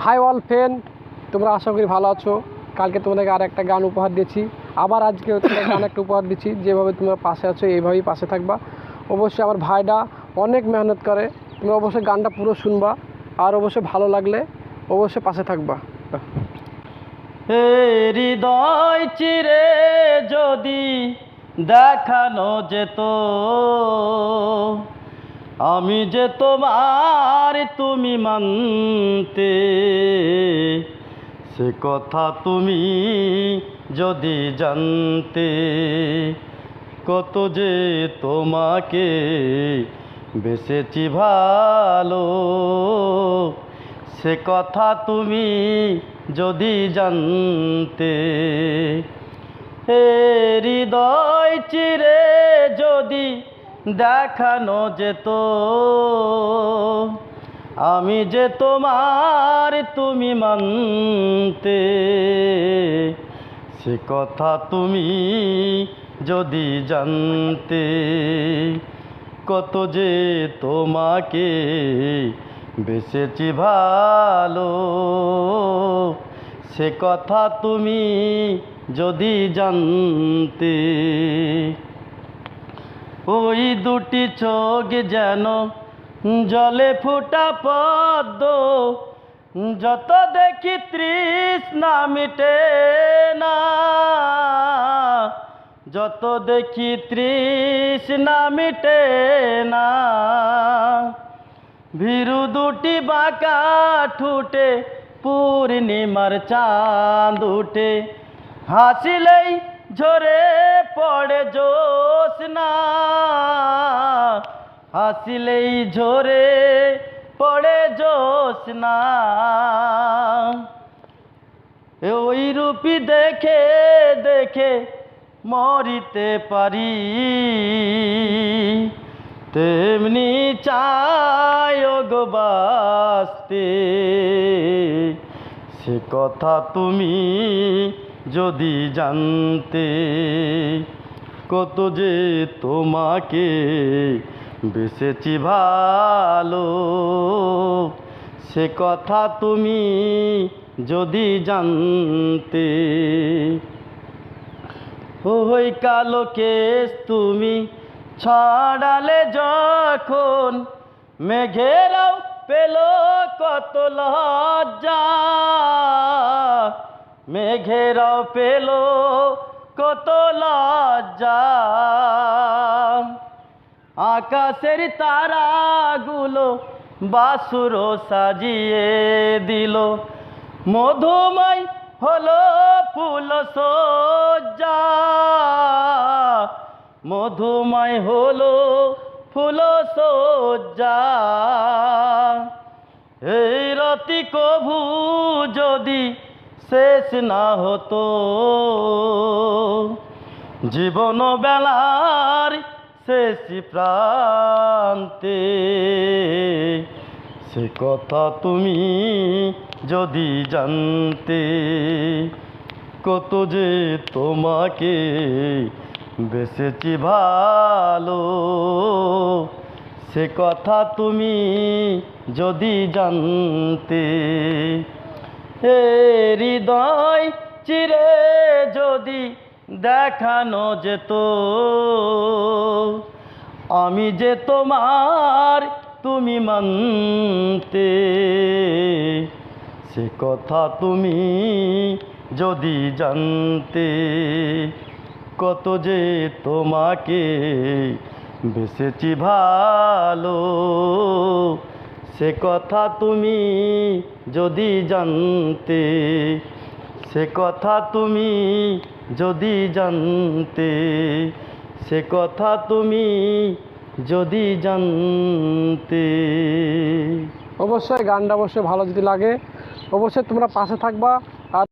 High all friend, তোমরা আশা করি ভালো আছো। কালকে তোমাদেরকে আর একটা গান উপহার দিয়েছি, আবার আজকে তোমাদের গান একটা উপহার দিচ্ছি। যেভাবে তোমরা পাশে আছো এইভাবেই পাশে থাকবা। অবশ্যই আমার ভাইটা অনেক মেহনত করে, তোমরা অবশ্যই গানটা পুরো শুনবা, আর অবশ্যই ভালো লাগলে অবশ্যই পাশে থাকবা। হৃদয় চিরে যদি দেখানো যেত আমি যে তোমার তুমি মানতে, সে কথা তুমি যদি জানতে, কত যে তোমাকে বেসেছি ভালো, সে কথা তুমি যদি জানতে। হৃদয় চিরে যদি দেখানো যেত আমি যে তোমার তুমি মানতে, সে কথা তুমি যদি জানতে, কত যে তোমাকে বেসেছি ভালো, সে কথা তুমি যদি জানতে। ওই দুটি চোখ যেন জলে ফুটা পদ্ম, যত দেখি তৃষ্ণা মিটে না, যত দেখি তৃষ্ণা মিটে না। ভীরু দুটি বাঁকা ঠুটে পূর্ণিমার চাঁদ উঠে, হাসিলেই ঝরে পড়ে জ্যোৎস্না, হাসিলেই ঝরে পড়ে জ্যোৎস্না। ওই রূপী দেখে দেখে মরিতে পারি, তেমনি চাই গো বাঁচতে, সে কথা তুমি যদি জানতে, কত যে তোমাকে বেসেছি ভালো, সে কথা তুমি যদি জানতে। ওই কালো কেশ তুমি ছড়ালে যখন, মেঘেরাও পেল কত লজ্জা, মেঘেরাও পেল কত লজ্জা। আকাশের তারাগুলো বাসুর সাজিয়ে দিল, মধুময় হলো ফুল সজ্জা, মধুময় হলো ফুল সজ্জা। এই রাতি কভু যদি শেষ না হতো, জীবন বেলার শেষ প্রান্তে, সে কথা তুমি যদি জানতে, কত যে তোমাকে বেসেছি ভালো, সে কথা তুমি যদি জানতে। হৃদয় চিরে যদি দেখানো যেত আমি যে তোমার তুমি মানতে, সে কথা তুমি যদি জানতে, কত যে তোমাকে বেসেছি ভালো, সে কথা তুমি যদি জানতে, সে কথা তুমি যদি জানতে, সে কথা তুমি যদি জানতে। অবশ্যই গানটা অবশ্যই ভালো যদি লাগে অবশ্যই তোমরা পাশে থাকবা, আর